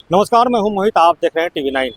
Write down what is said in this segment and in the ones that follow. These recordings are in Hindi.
नमस्कार, मैं हूं मोहित। आप देख रहे हैं टीवी 9।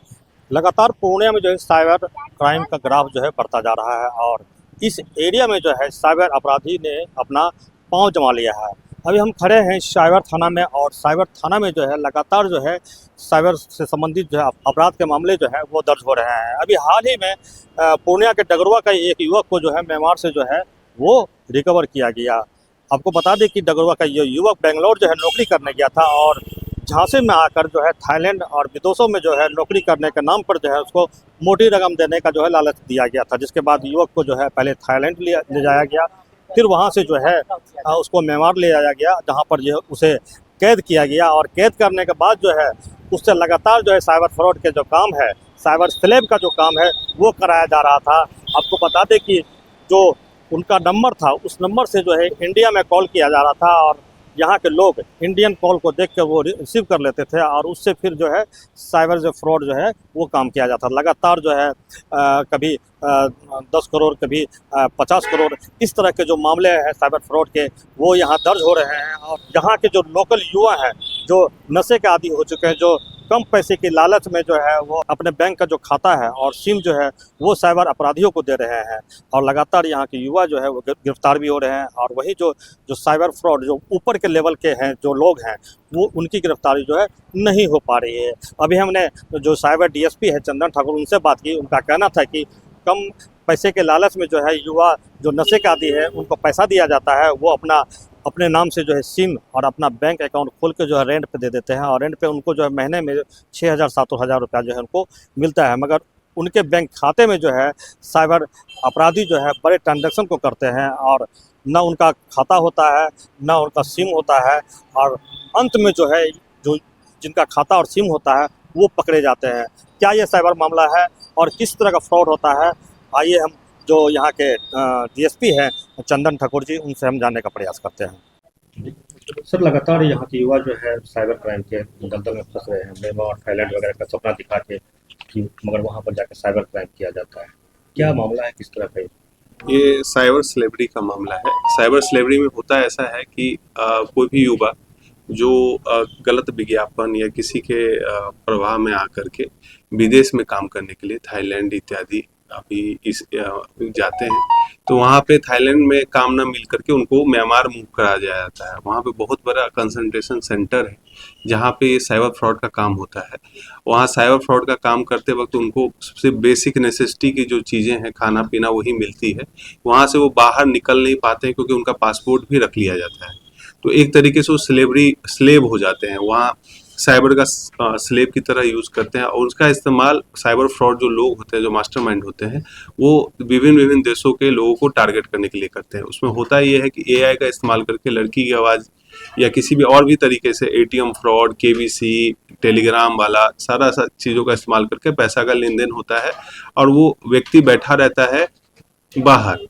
लगातार पूर्णिया में जो है साइबर क्राइम का ग्राफ जो है बढ़ता जा रहा है और इस एरिया में जो है साइबर अपराधी ने अपना पांव जमा लिया है। अभी हम खड़े हैं साइबर थाना में और साइबर थाना में जो है लगातार जो है साइबर से संबंधित जो है अपराध के मामले जो है वो दर्ज हो रहे हैं। अभी हाल ही में पूर्णिया के डगरुआ का एक युवक को जो है म्यांमार से जो है वो रिकवर किया गया। आपको बता दें कि डगरुआ का ये युवक बेंगलोर जो है नौकरी करने गया था और झांसे में आकर जो है थाईलैंड और विदेशों में जो है नौकरी करने के नाम पर जो है उसको मोटी रकम देने का जो है लालच दिया गया था, जिसके बाद युवक को जो है पहले थाईलैंड ले जाया गया, फिर वहां से जो है उसको म्यांमार ले जाया गया, जहां पर जो उसे कैद किया गया और कैद करने के बाद जो है उससे लगातार जो है साइबर फ्रॉड के जो काम है, साइबर स्लेब का जो काम है वो कराया जा रहा था। आपको बता दें कि जो उनका नंबर था उस नंबर से जो है इंडिया में कॉल किया जा रहा था और यहाँ के लोग इंडियन कॉल को देख कर वो रिसीव कर लेते थे और उससे फिर जो है साइबर जो फ्रॉड जो है वो काम किया जाता। लगातार जो है कभी 10 करोड़, कभी 50 करोड़, इस तरह के जो मामले हैं साइबर फ्रॉड के वो यहाँ दर्ज हो रहे हैं। और यहाँ के जो लोकल युवा हैं जो नशे के आदी हो चुके हैं, जो कम पैसे की लालच में जो है वो अपने बैंक का जो खाता है और सिम जो है वो साइबर अपराधियों को दे रहे हैं और लगातार यहाँ के युवा जो है वो गिरफ्तार भी हो रहे हैं। और वही जो साइबर फ्रॉड जो ऊपर के लेवल के हैं जो लोग हैं वो उनकी गिरफ्तारी जो है नहीं हो पा रही है। अभी हमने जो साइबर डीएसपी है चंदन ठाकुर, उनसे बात की। उनका कहना था कि कम पैसे के लालच में जो है युवा जो नशे के आदी है उनको पैसा दिया जाता है, वो अपने नाम से जो है सिम और अपना बैंक अकाउंट खोल के जो है रेंट पे दे देते हैं और रेंट पे उनको जो है महीने में 6,000-7,000 रुपया जो है उनको मिलता है, मगर उनके बैंक खाते में जो है साइबर अपराधी जो है बड़े ट्रांजैक्शन को करते हैं और ना उनका खाता होता है ना उनका सिम होता है और अंत में जो है जो जिनका खाता और सिम होता है वो पकड़े जाते हैं। क्या ये साइबर मामला है और किस तरह का फ्रॉड होता है, आइए हम जो यहाँ के डीएसपी हैं चंदन ठाकुर जी, उनसे हम जानने का प्रयास करते हैं। सर, लगातार यहाँ के युवा जो है साइबर क्राइम के दलदल में फंस रहे हैं। म्यांमार, थाईलैंड वगैरह का सपना दिखा के कि मगर वहाँ पर जाकर साइबर क्राइम किया जाता है। क्या मामला है, किस तरह का? ये साइबर स्लेवरी का मामला है। साइबर स्लेवरी में होता ऐसा है कि कोई भी युवा जो गलत विज्ञापन या किसी के प्रभाव में आकर के विदेश में काम करने के लिए थाईलैंड इत्यादि अभी जाते हैं, तो वहाँ पे थाईलैंड में काम न मिल करके उनको म्यांमार मूव करा जाता है। वहाँ पे बहुत बड़ा कंसंट्रेशन सेंटर है जहाँ पे ये साइबर फ्रॉड का काम होता है। वहाँ साइबर फ्रॉड का काम करते वक्त उनको सबसे बेसिक नेसेसिटी की जो चीज़ें हैं, खाना पीना, वही मिलती है। वहाँ से वो बाहर निकल नहीं पाते हैं क्योंकि उनका पासपोर्ट भी रख लिया जाता है। तो एक तरीके से वो स्लेव हो जाते हैं। वहाँ साइबर का स्लेव की तरह यूज़ करते हैं और उसका इस्तेमाल साइबर फ्रॉड जो लोग होते हैं, जो मास्टरमाइंड होते हैं, वो विभिन्न देशों के लोगों को टारगेट करने के लिए करते हैं। उसमें होता ये है कि एआई का इस्तेमाल करके लड़की की आवाज़ या किसी भी और भी तरीके से एटीएम फ्रॉड, केबीसी, टेलीग्राम वाला सारा चीज़ों का इस्तेमाल करके पैसा का लेन देन होता है और वो व्यक्ति बैठा रहता है बाहर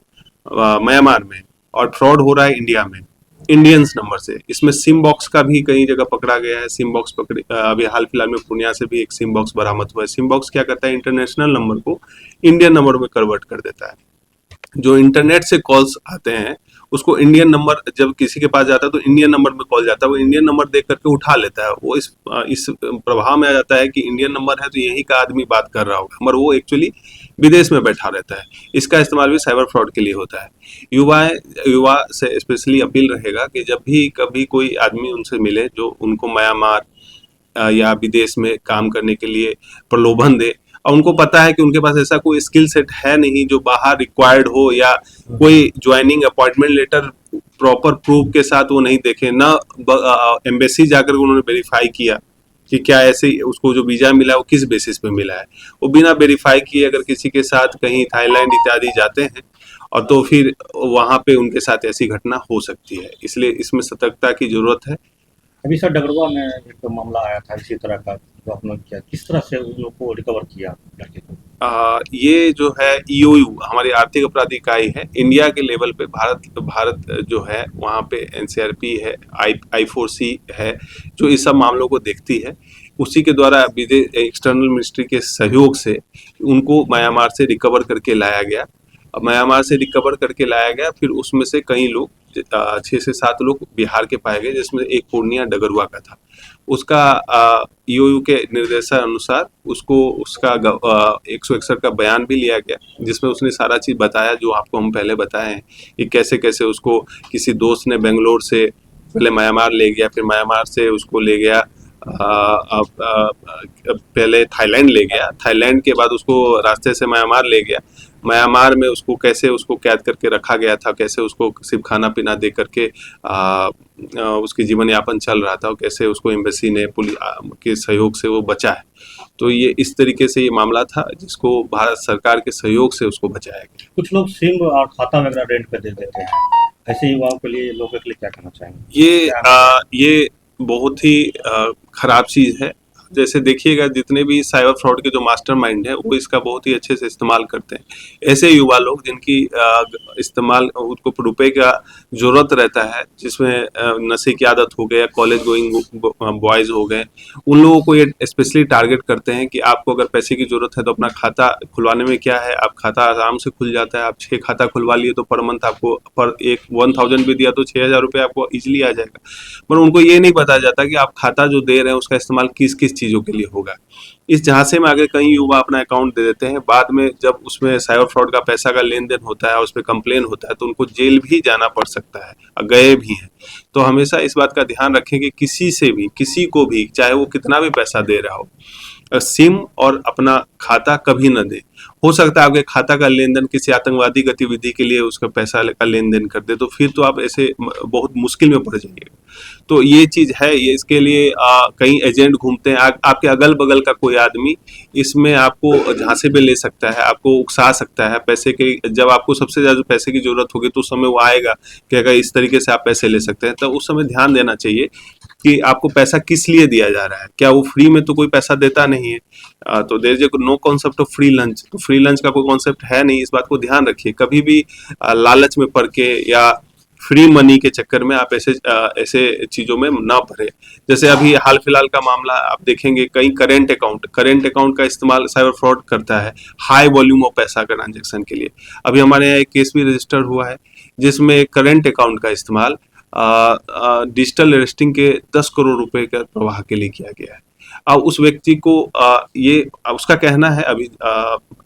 म्यांमार में और फ्रॉड हो रहा है इंडिया में इंडियंस नंबर से। इसमें सिम बॉक्स का भी कई जगह पकड़ा गया है। सिम बॉक्स अभी हाल फिलहाल में पूर्णिया से भी एक सिम बॉक्स बरामद हुआ है। सिम बॉक्स क्या करता है, इंटरनेशनल नंबर को इंडियन नंबर में कन्वर्ट कर देता है। जो इंटरनेट से कॉल्स आते हैं उसको इंडियन नंबर, जब किसी के पास जाता है तो इंडियन नंबर में कॉल जाता है, वो इंडियन नंबर देख करके उठा लेता है। वो इस प्रभाव में आ जाता है कि इंडियन नंबर है तो यही का आदमी बात कर रहा होगा, मगर वो एक्चुअली विदेश में बैठा रहता है। इसका इस्तेमाल भी साइबर फ्रॉड के लिए होता है। युवा से स्पेशली अपील रहेगा कि जब भी कभी कोई आदमी उनसे मिले जो उनको म्यांमार या विदेश में काम करने के लिए प्रलोभन दे और उनको पता है कि उनके पास ऐसा कोई स्किल सेट है नहीं जो बाहर रिक्वायर्ड हो या कोई joining appointment letter proper proof के साथ वो नहीं देखे, ना एम्बेसी जाकर उन्होंने वेरीफाई किया कि क्या ऐसे उसको जो वीजा मिला वो किस बेसिस पे मिला है। वो बिना वेरीफाई किए अगर किसी के साथ कहीं थाईलैंड इत्यादि जाते हैं और तो फिर वहाँ पे उनके साथ ऐसी घटना हो सकती है। इसलिए इसमें सतर्कता की जरूरत है। अभी सर डगरुआ में एक मामला आया था इसी तरह का, जो आपने किया, किस तरह से उन लोग को रिकवर किया लड़के को? ये जो है ईओयू हमारी आर्थिक अपराध इकाई है इंडिया के लेवल पे। भारत जो है वहाँ पे एनसीआरपी है, I4C है जो इस सब मामलों को देखती है। उसी के द्वारा विदेश एक्सटर्नल मिनिस्ट्री के सहयोग से उनको म्यांमार से रिकवर करके लाया गया। म्यांमार से रिकवर करके लाया गया, फिर उसमें से कई लोग 6 से 7 लोग बिहार के पाए गए, जिसमें एक पूर्णिया डगरुआ का था। उसका ईओयू के निर्देशानुसार उसको उसका 161 का बयान भी लिया गया, जिसमें उसने सारा चीज़ बताया जो आपको हम पहले बताए हैं कि कैसे कैसे उसको किसी दोस्त ने बेंगलोर से पहले म्यांमार ले गया, फिर म्यांमार से उसको ले गया पहले थाईलैंड ले गया, थाईलैंड के बाद उसको रास्ते से म्यांमार ले गया, म्यांमार में उसको कैसे उसको कैद करके रखा गया था, कैसे उसको सिर्फ खाना पीना दे करके उसकी जीवन यापन चल रहा था, और कैसे उसको एम्बेसी ने पुलिस के सहयोग से वो बचा है। तो ये इस तरीके से ये मामला था जिसको भारत सरकार के सहयोग से उसको बचाया गया। कुछ लोग सिम और खाता वगैरह रेंट पे दे देते हैं, ऐसे युवाओं के लिए, लोगों के लिए क्या कहना चाहेंगे? ये बहुत ही खराब चीज़ है। जैसे देखिएगा जितने भी साइबर फ्रॉड के जो मास्टरमाइंड है वो इसका बहुत ही अच्छे से इस्तेमाल करते हैं। ऐसे युवा लोग जिनकी इस्तेमाल उनको रुपए का ज़रूरत रहता है, जिसमें नशे की आदत हो गई या कॉलेज गोइंग बॉयज़ हो गए, उन लोगों को ये स्पेशली टारगेट करते हैं कि आपको अगर पैसे की ज़रूरत है तो अपना खाता खुलवाने में क्या है, आप खाता आराम से खुल जाता है। आप 6 खाता खुलवा लिए तो पर मंथ आपको पर एक 1000 भी दिया तो 6000 रुपये आपको ईजिली आ जाएगा। पर उनको ये नहीं बताया जाता कि आप खाता जो दे रहे हैं उसका इस्तेमाल किस किस चीज़ों के लिए होगा। इस झांसे में आगे कई युवा अपना अकाउंट दे देते हैं, बाद में जब उसमें साइबर फ्रॉड का पैसा का लेन देन होता है, उस पर कंप्लेन होता है, तो उनको जेल भी जाना पड़ सकता है, गए भी हैं। तो हमेशा इस बात का ध्यान रखें कि किसी से भी, किसी को भी, चाहे वो कितना भी पैसा दे रहा हो, सिम और अपना खाता कभी न दे। हो सकता है आपके खाता का लेन देन किसी आतंकवादी गतिविधि के लिए उसका पैसा का लेन देन कर दे, तो फिर तो आप ऐसे बहुत मुश्किल में पड़ जाइएगा। तो ये चीज़ है, ये इसके लिए कई एजेंट घूमते हैं। आपके अगल बगल का कोई आदमी इसमें आपको झांसे पे ले सकता है, आपको उकसा सकता है पैसे के। जब आपको सबसे ज़्यादा पैसे की ज़रूरत होगी तो उस समय वो आएगा कि अगर इस तरीके से आप पैसे ले सकते हैं, तो उस समय ध्यान देना चाहिए कि आपको पैसा किस लिए दिया जा रहा है। क्या वो फ्री में तो कोई पैसा देता नहीं है। तो there is no concept of free lunch, तो फ्री लंच का कोई कॉन्सेप्ट है नहीं। इस बात को ध्यान रखिए, कभी भी लालच में पड़ के या फ्री मनी के चक्कर में आप ऐसे चीज़ों में ना पड़े। जैसे अभी हाल फिलहाल का मामला आप देखेंगे, कई करेंट अकाउंट का इस्तेमाल साइबर फ्रॉड करता है हाई वॉल्यूम ऑफ पैसा का ट्रांजेक्शन के लिए। अभी हमारे यहाँ एक केस भी रजिस्टर हुआ है जिसमें करेंट अकाउंट का इस्तेमाल डिजिटल अरेस्टिंग के 10 करोड़ रुपए का प्रवाह के लिए किया गया है। अब उस व्यक्ति को ये उसका कहना है, अभी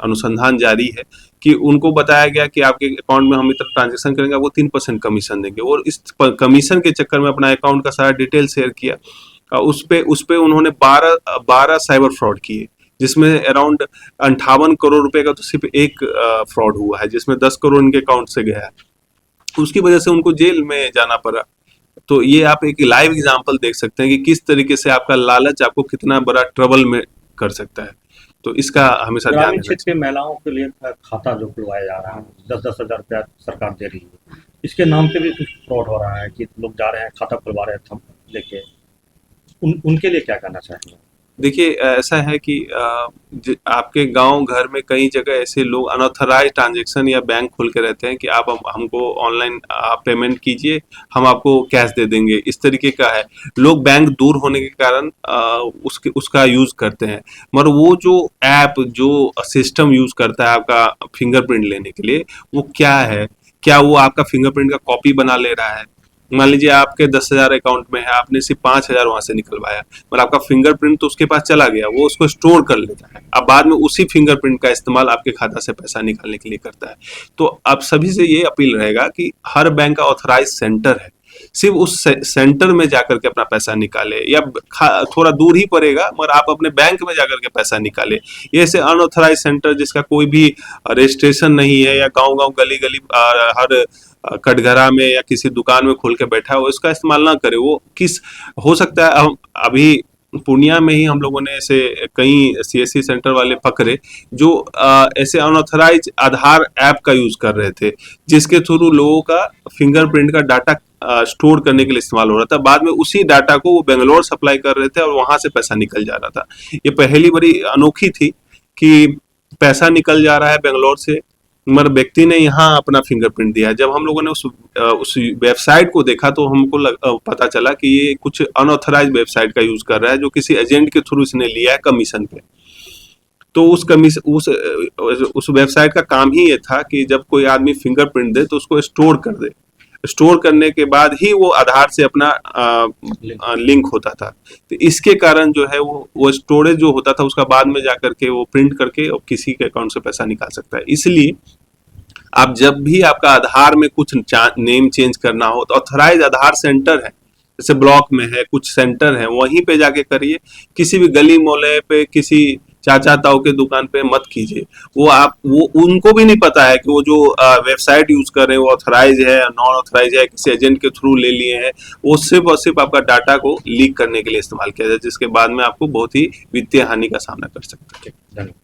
अनुसंधान जारी है, कि उनको बताया गया कि आपके अकाउंट में हम इतना ट्रांजेक्शन करेंगे, आपको 3% कमीशन देंगे, और इस कमीशन के चक्कर में अपना अकाउंट का सारा डिटेल शेयर किया। उस पे उन्होंने 12 साइबर फ्रॉड किए, जिसमें अराउंड 58 करोड़ रुपए का तो सिर्फ एक फ्रॉड हुआ है, जिसमें 10 करोड़ उनके अकाउंट से गया है। उसकी वजह से उनको जेल में जाना पड़ा। तो ये आप एक लाइव एग्जांपल देख सकते हैं कि किस तरीके से आपका लालच आपको कितना बड़ा ट्रबल में कर सकता है। तो इसका हमेशा ध्यान ग्रामीण रखना क्षेत्र के महिलाओं के लिए खाता जो खुलवाया जा रहा है, 10-10 हजार रुपया सरकार दे रही है, इसके नाम पे भी कुछ फ्रॉड हो रहा है कि लोग जा रहे हैं, खाता खुलवा रहे हैं थम लेके, उनके लिए क्या करना चाहेंगे? देखिए, ऐसा है कि आपके गांव घर में कई जगह ऐसे लोग अनऑथराइज ट्रांजैक्शन या बैंक खोल के रहते हैं कि आप हमको ऑनलाइन आप पेमेंट कीजिए, हम आपको कैश दे देंगे। इस तरीके का है। लोग बैंक दूर होने के कारण उसका यूज करते हैं, मगर वो जो ऐप जो सिस्टम यूज करता है आपका फिंगरप्रिंट लेने के लिए, वो क्या है, क्या वो आपका फिंगरप्रिंट का कॉपी बना ले रहा है? मान लीजिए आपके 10,000 अकाउंट में है, आपने सिर्फ 5,000 वहां से निकलवाया, पर आपका फिंगरप्रिंट तो उसके पास चला गया, वो उसको स्टोर कर लेता है। अब बाद में उसी फिंगरप्रिंट का इस्तेमाल आपके खाता से पैसा निकालने के लिए करता है। तो आप सभी से ये अपील रहेगा कि हर बैंक का ऑथराइज सेंटर है, सिर्फ उस सेंटर में जाकर के अपना पैसा निकाले, या थोड़ा दूर ही पड़ेगा मगर आप अपने बैंक में जाकर के पैसा निकाले। ये ऐसे अनऑथराइज सेंटर जिसका कोई भी रजिस्ट्रेशन नहीं है, या गांव गांव गली गली हर कटघरा में या किसी दुकान में खोल के बैठा हो, इसका इस्तेमाल ना करे। वो किस हो सकता है, हम अभी पूर्णिया में ही हम लोगों ने ऐसे कई सीएससी सेंटर वाले पकड़े जो ऐसे अनऑथराइज आधार ऐप का यूज कर रहे थे, जिसके थ्रू लोगों का फिंगरप्रिंट का डाटा स्टोर करने के लिए इस्तेमाल हो रहा था। बाद में उसी डाटा को वो बेंगलोर सप्लाई कर रहे थे और वहां से पैसा निकल जा रहा था। ये पहली बड़ी अनोखी थी कि पैसा निकल जा रहा है बेंगलोर से, मगर व्यक्ति ने यहाँ अपना फिंगरप्रिंट दिया। जब हम लोगों ने उस वेबसाइट को देखा तो हमको पता चला कि ये कुछ अनऑथराइज वेबसाइट का यूज कर रहा है, जो किसी एजेंट के थ्रू इसने लिया है कमीशन पे। तो उस वेबसाइट का काम ही ये था कि जब कोई आदमी फिंगरप्रिंट दे तो उसको स्टोर कर दे, स्टोर करने के बाद ही वो आधार से अपना लिंक होता था। तो इसके कारण जो है वो स्टोरेज जो होता था उसका बाद में जाकर के वो प्रिंट करके और किसी के अकाउंट से पैसा निकाल सकता है। इसलिए आप जब भी आपका आधार में कुछ नेम चेंज करना हो तो ऑथराइज आधार सेंटर है, जैसे ब्लॉक में है, कुछ सेंटर है, वहीं पे जाके करिए। किसी भी गली मोहल्ले पे किसी चाचा ताऊ के दुकान पे मत कीजिए। वो उनको भी नहीं पता है कि वो जो वेबसाइट यूज कर रहे हैं वो ऑथराइज है या नॉन ऑथराइज है, किसी एजेंट के थ्रू ले लिए हैं। वो सिर्फ और सिर्फ आपका डाटा को लीक करने के लिए इस्तेमाल किया जाए, जिसके बाद में आपको बहुत ही वित्तीय हानि का सामना कर सकते हैं। धन्यवाद।